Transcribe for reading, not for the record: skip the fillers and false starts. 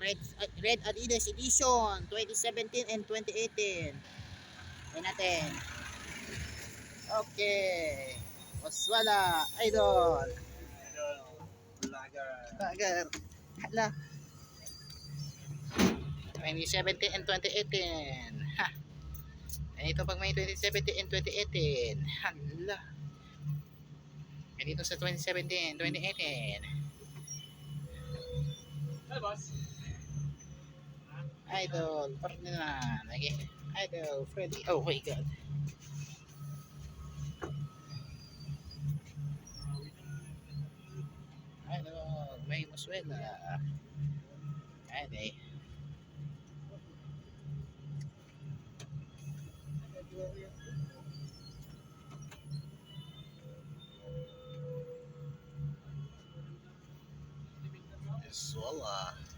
Red Adidas Edition 2017 and 2018. Yan natin. Okay. Waswala, idol. Vlogger. Hala. 2017 and 2018. Ha. Ganito pag may 2017 and 2018. Hala. Ganito sa 2017, 2018. Hey, boss. Idol, Ferdinand. Okay. Idol, Freddy. Oh my God. Idol, May Muswela. Okay.